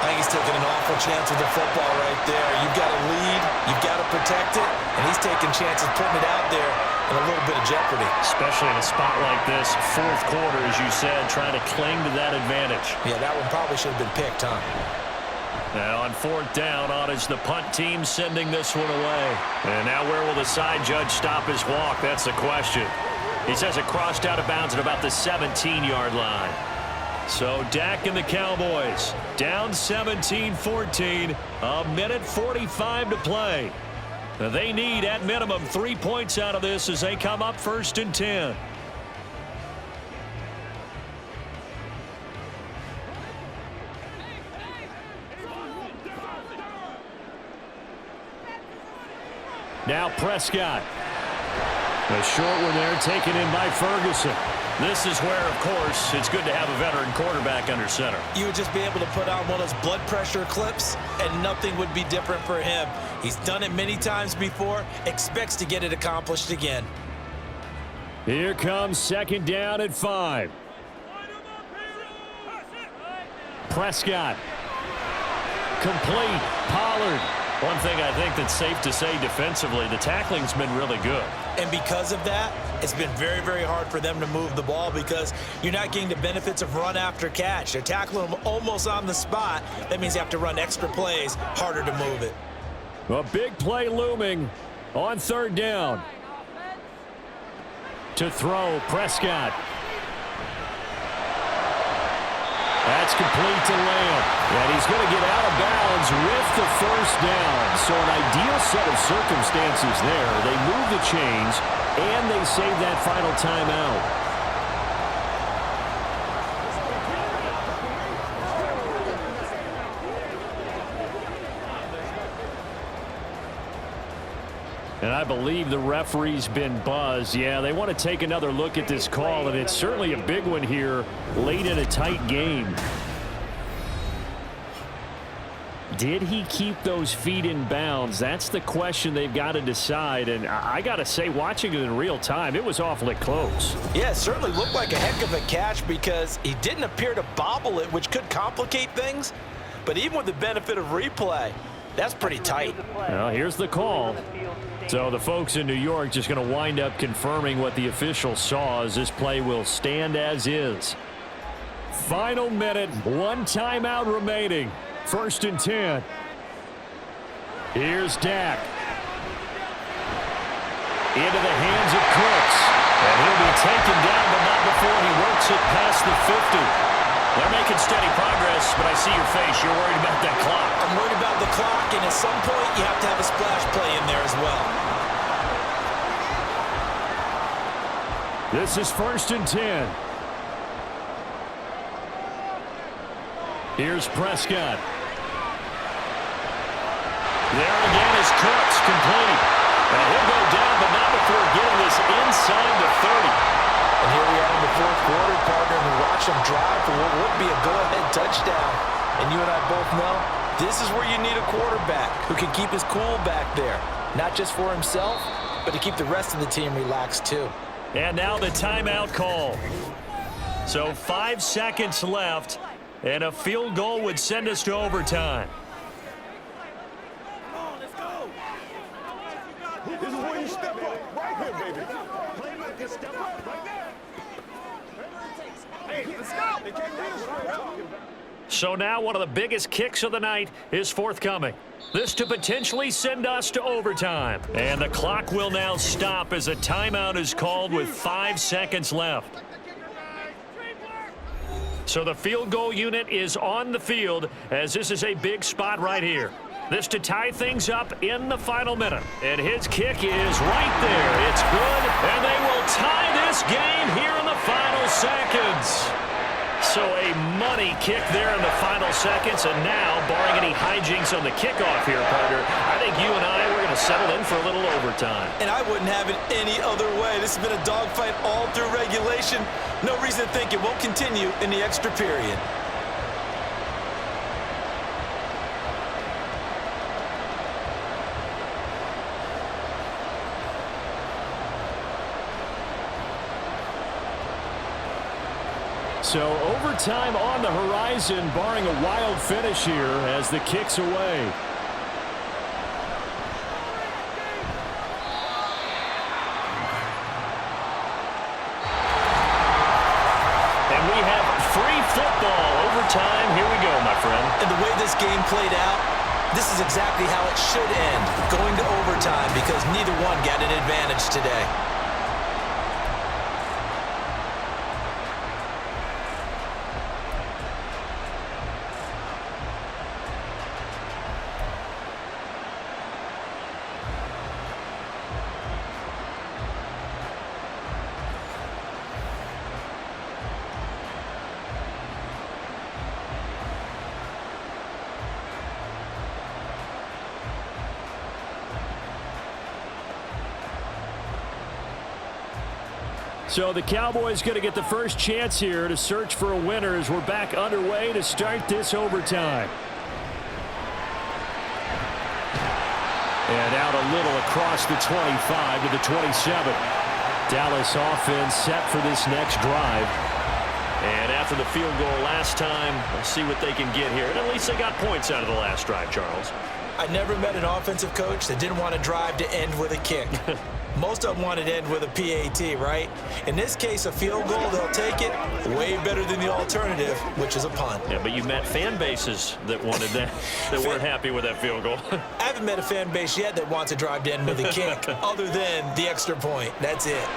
[SPEAKER 4] I think he's taking an awful chance with the football right there. You've got to lead, you've got to protect it, and he's taking chances putting it out there in a little bit of jeopardy.
[SPEAKER 2] Especially in a spot like this, 4th quarter, as you said, trying to cling to that advantage.
[SPEAKER 4] Yeah, that one probably should have been picked, huh?
[SPEAKER 2] Now on 4th down, on is the punt team sending this one away. And now where will the side judge stop his walk? That's the question. He says it crossed out of bounds at about the 17-yard line. So Dak and the Cowboys down 17-14, a minute 45 to play. They need at minimum 3 points out of this as they come up 1st and 10. Now Prescott. A short one there taken in by Ferguson. This is where, of course, it's good to have a veteran quarterback under center.
[SPEAKER 4] You would just be able to put on one of those blood pressure clips, and nothing would be different for him. He's done it many times before, expects to get it accomplished again.
[SPEAKER 2] Here comes 2nd down at 5. Prescott. Complete. Pollard. One thing I think that's safe to say defensively, the tackling's been really good.
[SPEAKER 4] And because of that, it's been very, very hard for them to move the ball because you're not getting the benefits of run after catch. They're tackling them almost on the spot. That means you have to run extra plays, harder to move it.
[SPEAKER 2] A big play looming on 3rd down. To throw, Prescott. That's complete to Lamb. And he's going to get out of bounds with the 1st down. So an ideal set of circumstances there. They move the chains, and they save that final timeout. And I believe the referee's been buzzed. Yeah, they want to take another look at this call, and it's certainly a big one here late in a tight game. Did he keep those feet in bounds? That's the question they've got to decide. And I got to say, watching it in real time, it was awfully close.
[SPEAKER 4] Yeah, it certainly looked like a heck of a catch because he didn't appear to bobble it, which could complicate things. But even with the benefit of replay, that's pretty tight.
[SPEAKER 2] Well, here's the call. So the folks in New York just going to wind up confirming what the official saw as this play will stand as is. Final minute, 1 timeout remaining. 1st and 10. Here's Dak. Into the hands of Cooks. And he'll be taken down, but not before he works it past the 50. They're making steady progress, but I see your face. You're worried about that clock.
[SPEAKER 4] I'm worried about the clock, and at some point, you have to have a splash play in there as well.
[SPEAKER 2] This is 1st and 10. Here's Prescott. There again is Cooks, complete. And he'll go down, but not before getting this inside the 30.
[SPEAKER 3] And here we are in the fourth quarter, partner, and we watch them drive for what would be a go-ahead touchdown. And you and I both know this is where you need a quarterback who can keep his cool back there, not just for himself, but to keep the rest of the team relaxed too.
[SPEAKER 2] And now the timeout call. So 5 seconds left, and a field goal would send us to overtime.
[SPEAKER 6] This is where you step up. Right here, baby. Play like this. Step up right there. Hey, let's go. They can't read us straight up.
[SPEAKER 2] So now one of the biggest kicks of the night is forthcoming. This to potentially send us to overtime. And the clock will now stop as a timeout is called with 5 seconds left. So the field goal unit is on the field as this is a big spot right here. This to tie things up in the final minute. And his kick is right there. It's good, and they will tie this game here in the final seconds. So a money kick there in the final seconds, and now, barring any hijinks on the kickoff here, partner, I think you and I, we're going to settle in for a little overtime.
[SPEAKER 4] And I wouldn't have it any other way. This has been a dogfight all through regulation. No reason to think it won't continue in the extra period.
[SPEAKER 2] So overtime on the horizon, barring a wild finish here as the kick's away. And we have free football. Overtime, here we go, my friend.
[SPEAKER 4] And the way this game played out, this is exactly how it should end, going to overtime, because neither one got an advantage today.
[SPEAKER 2] So the Cowboys going to get the first chance here to search for a winner as we're back underway to start this overtime. And out a little across the 25 to the 27. Dallas offense set for this next drive. And after the field goal last time, let's see what they can get here. And at least they got points out of the last drive, Charles.
[SPEAKER 4] I never met an offensive coach that didn't want to drive to end with a kick. Most of them wanted to end with a PAT, right? In this case, a field goal, they'll take it. Way better than the alternative, which is a punt.
[SPEAKER 2] Yeah, but you met fan bases that wanted that, that weren't happy with that field goal.
[SPEAKER 4] I haven't met a fan base yet that wants to drive to end with a kick, other than the extra point. That's it.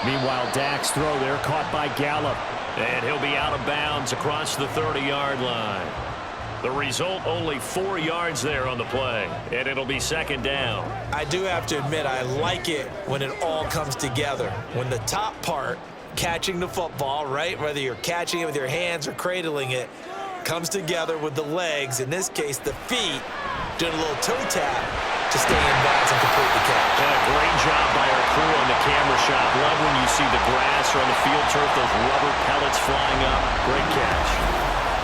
[SPEAKER 2] Meanwhile, Dak's throw there caught by Gallup. And he'll be out of bounds across the 30-yard line. The result, only 4 yards there on the play, and it'll be second down.
[SPEAKER 4] I do have to admit, I like it when it all comes together. When the top part, catching the football, right, whether you're catching it with your hands or cradling it, comes together with the legs, in this case, the feet, doing a little toe tap to stay in bounds and complete the catch.
[SPEAKER 2] And a great job by our crew on the camera shot. Love when you see the grass or on the field turf, those rubber pellets flying up. Great catch.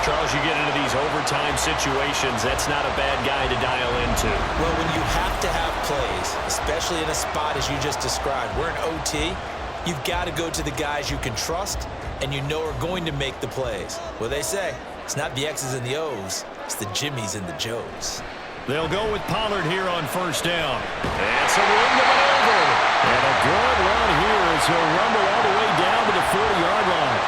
[SPEAKER 2] Charles, you get into these overtime situations, that's not a bad guy to dial into.
[SPEAKER 4] Well, when you have to have plays, especially in a spot as you just described, we're in OT, you've got to go to the guys you can trust and you know are going to make the plays. Well, they say, it's not the X's and the O's, it's the Jimmies and the Joes.
[SPEAKER 2] They'll go with Pollard here on first down. That's a wing to maneuver. And a good run here as he'll rumble all the way down to the 40-yard line.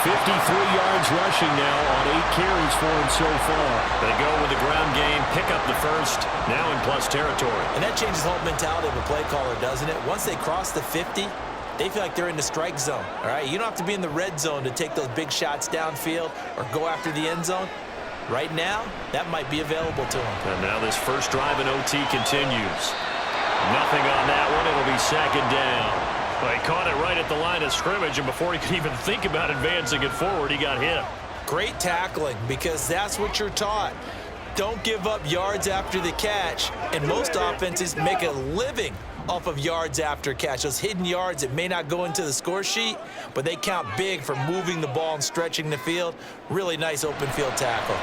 [SPEAKER 2] 53 yards rushing now on 8 carries for him so far. They go with the ground game, pick up the first, now in plus territory.
[SPEAKER 4] And that changes the whole mentality of a play caller, doesn't it? Once they cross the 50, they feel like they're in the strike zone, all right? You don't have to be in the red zone to take those big shots downfield or go after the end zone. Right now, that might be available to them.
[SPEAKER 2] And now this first drive in OT continues. Nothing on that one. It'll be second down. Well, he caught it right at the line of scrimmage, and before he could even think about advancing it forward, he got hit.
[SPEAKER 4] Great tackling, because that's what you're taught. Don't give up yards after the catch, and most offenses make a living off of yards after catch. Those hidden yards that may not go into the score sheet, but they count big for moving the ball and stretching the field. Really nice open field tackle.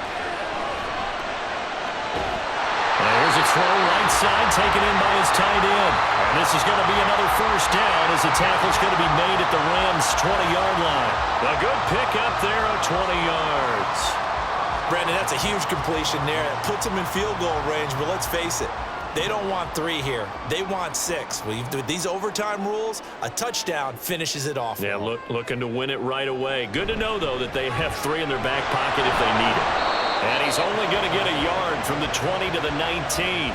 [SPEAKER 2] Here's a throw right side taken in by his tight end. And this is going to be another first down as the tackle's going to be made at the Rams' 20-yard line. A good pick up there of 20 yards.
[SPEAKER 4] Brandon, that's a huge completion there. It puts them in field goal range, but let's face it, they don't want 3 here. They want 6. With these overtime rules, a touchdown finishes it off.
[SPEAKER 2] Yeah, looking to win it right away. Good to know, though, that they have 3 in their back pocket if they need it. And he's only going to get a yard from the 20 to the 19.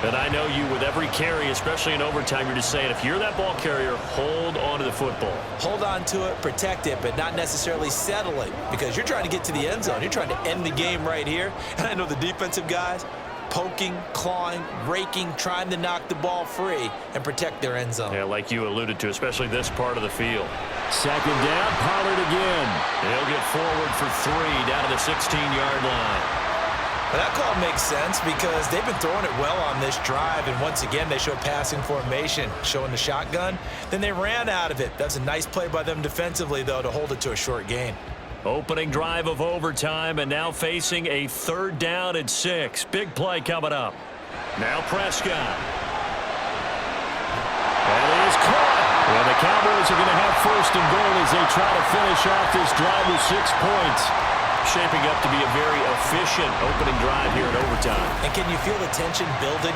[SPEAKER 2] And I know you, with every carry, especially in overtime, you're just saying, if you're that ball carrier, hold on to the football.
[SPEAKER 4] Hold on to it, protect it, but not necessarily settle it, because you're trying to get to the end zone. You're trying to end the game right here. And I know the defensive guys poking, clawing, raking, trying to knock the ball free and protect their end zone.
[SPEAKER 2] Yeah, like you alluded to, especially this part of the field. Second down, Pollard again. He'll get forward for 3 down to the 16-yard line.
[SPEAKER 4] Well, that call makes sense because they've been throwing it well on this drive, and once again they show passing formation, showing the shotgun. Then they ran out of it. That's a nice play by them defensively, though, to hold it to a short gain.
[SPEAKER 2] Opening drive of overtime, and now facing a 3rd down and 6. Big play coming up. Now Prescott. And he is caught. And the Cowboys are going to have 1st and goal as they try to finish off this drive with 6 points. Shaping up to be a very efficient opening drive here in overtime.
[SPEAKER 4] And can you feel the tension building?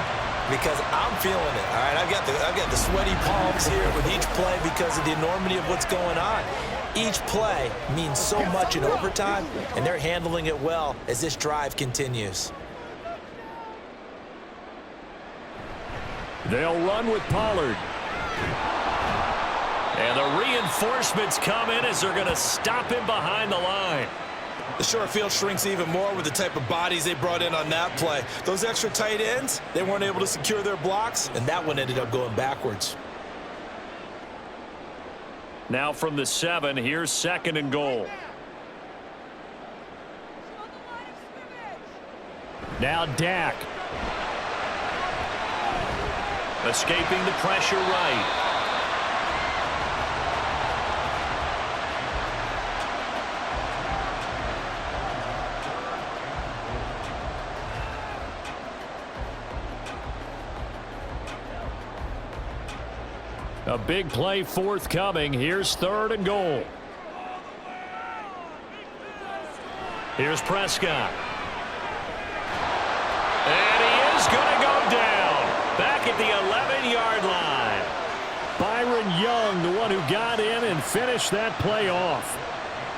[SPEAKER 4] Because I'm feeling it. All right, I've got the sweaty palms here with each play because of the enormity of what's going on. Each play means so much in overtime, and they're handling it well as this drive continues.
[SPEAKER 2] They'll run with Pollard. And the reinforcements come in as they're going to stop him behind the line.
[SPEAKER 4] The short field shrinks even more with the type of bodies they brought in on that play. Those extra tight ends, they weren't able to secure their blocks, and that one ended up going backwards.
[SPEAKER 2] Now from the 7, here's 2nd and goal. Now Dak. Escaping the pressure right. A big play forthcoming. Here's 3rd and goal. Here's Prescott. And he is going to go down. Back at the 11-yard line. Byron Young, the one who got in and finished that play off.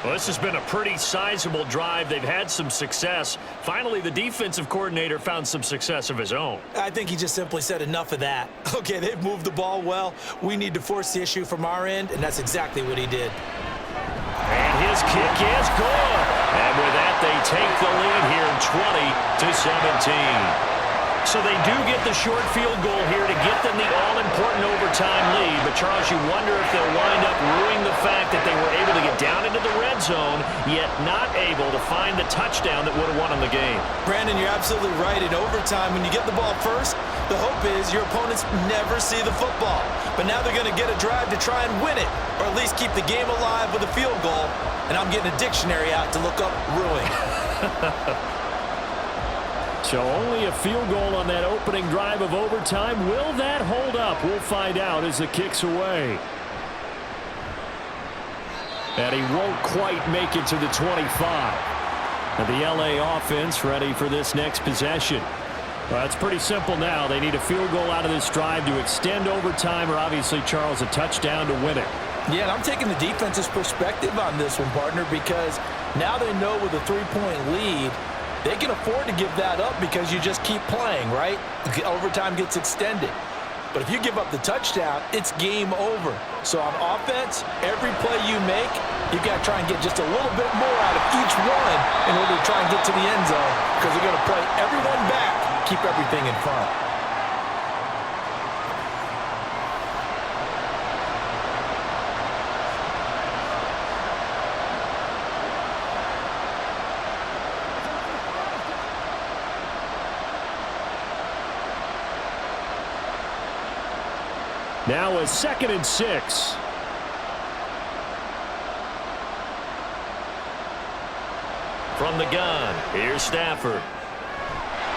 [SPEAKER 2] Well, this has been a pretty sizable drive. They've had some success. Finally, the defensive coordinator found some success of his own.
[SPEAKER 4] I think he just simply said enough of that. Okay, they've moved the ball well. We need to force the issue from our end, and that's exactly what he did.
[SPEAKER 2] And his kick is good. And with that, they take the lead here 20-17. So they do get the short field goal here to get them the all-important overtime lead. But, Charles, you wonder if they'll wind up ruining the fact that they were able to get down into the red zone, yet not able to find the touchdown that would have won them the game.
[SPEAKER 4] Brandon, you're absolutely right. In overtime, when you get the ball first, the hope is your opponents never see the football. But now they're going to get a drive to try and win it, or at least keep the game alive with a field goal. And I'm getting a dictionary out to look up ruin.
[SPEAKER 2] So only a field goal on that opening drive of overtime. Will that hold up? We'll find out as the kick's away. And he won't quite make it to the 25. And the LA offense ready for this next possession. Well, it's pretty simple now. They need a field goal out of this drive to extend overtime, or obviously, Charles, a touchdown to win it.
[SPEAKER 4] Yeah, and I'm taking the defense's perspective on this one, partner, because now they know with a 3-point lead, they can afford to give that up because you just keep playing, right? Overtime gets extended. But if you give up the touchdown, it's game over. So on offense, every play you make, you've got to try and get just a little bit more out of each one in order to try and get to the end zone, because they're going to play everyone back, keep everything in front.
[SPEAKER 2] Now a 2nd and 6. From the gun, here's Stafford.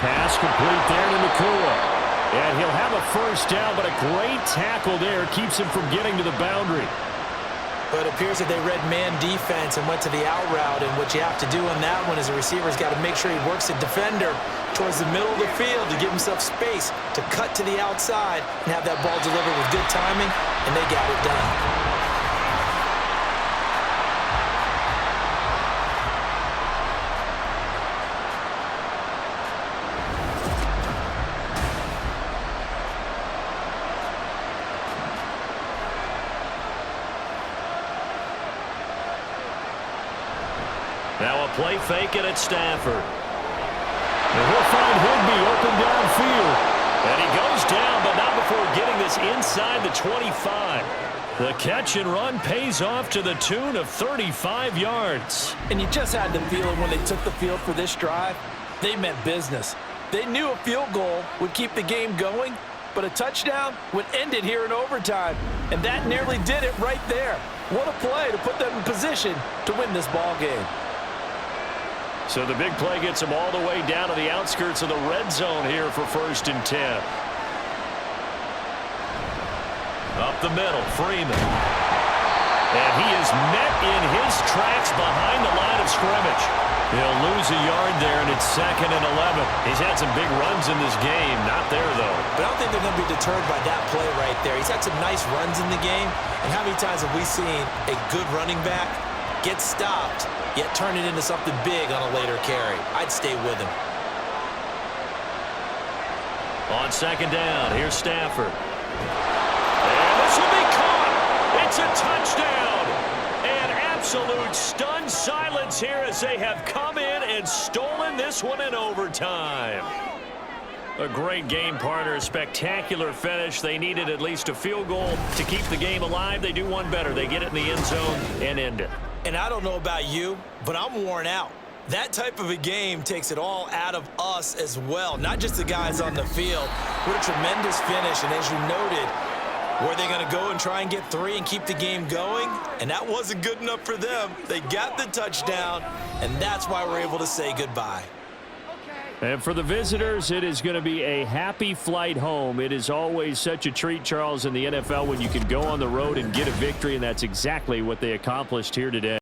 [SPEAKER 2] Pass complete there to Nakua. And he'll have a first down, but a great tackle there keeps him from getting to the boundary.
[SPEAKER 4] But it appears that they read man defense and went to the out route, and what you have to do on that one is a receiver's got to make sure he works the defender towards the middle of the field to give himself space to cut to the outside and have that ball delivered with good timing, and they got it done.
[SPEAKER 2] Now a play fake it at Stafford. And he'll find Higbee open downfield. And he goes down, but not before getting this inside the 25. The catch and run pays off to the tune of 35 yards.
[SPEAKER 4] And you just had the feeling when they took the field for this drive, they meant business. They knew a field goal would keep the game going, but a touchdown would end it here in overtime. And that nearly did it right there. What a play to put them in position to win this ball game.
[SPEAKER 2] So the big play gets him all the way down to the outskirts of the red zone here for 1st and 10. Up the middle, Freeman. And he is met in his tracks behind the line of scrimmage. He'll lose a yard there, and it's 2nd and 11. He's had some big runs in this game. Not there, though.
[SPEAKER 4] But I don't think they're going to be deterred by that play right there. He's had some nice runs in the game. And how many times have we seen a good running back get stopped, yet turn it into something big on a later carry? I'd stay with him.
[SPEAKER 2] On 2nd down, here's Stafford. And this will be caught. It's a touchdown. And absolute stunned silence here as they have come in and stolen this one in overtime. A great game, partner. A spectacular finish. They needed at least a field goal to keep the game alive. They do one better. They get it in the end zone and end it.
[SPEAKER 4] And I don't know about you, but I'm worn out. That type of a game takes it all out of us as well, not just the guys on the field. What a tremendous finish, and as you noted, were they going to go and try and get 3 and keep the game going? And that wasn't good enough for them. They got the touchdown, and that's why we're able to say goodbye.
[SPEAKER 2] And for the visitors, it is going to be a happy flight home. It is always such a treat, Charles, in the NFL when you can go on the road and get a victory, and that's exactly what they accomplished here today.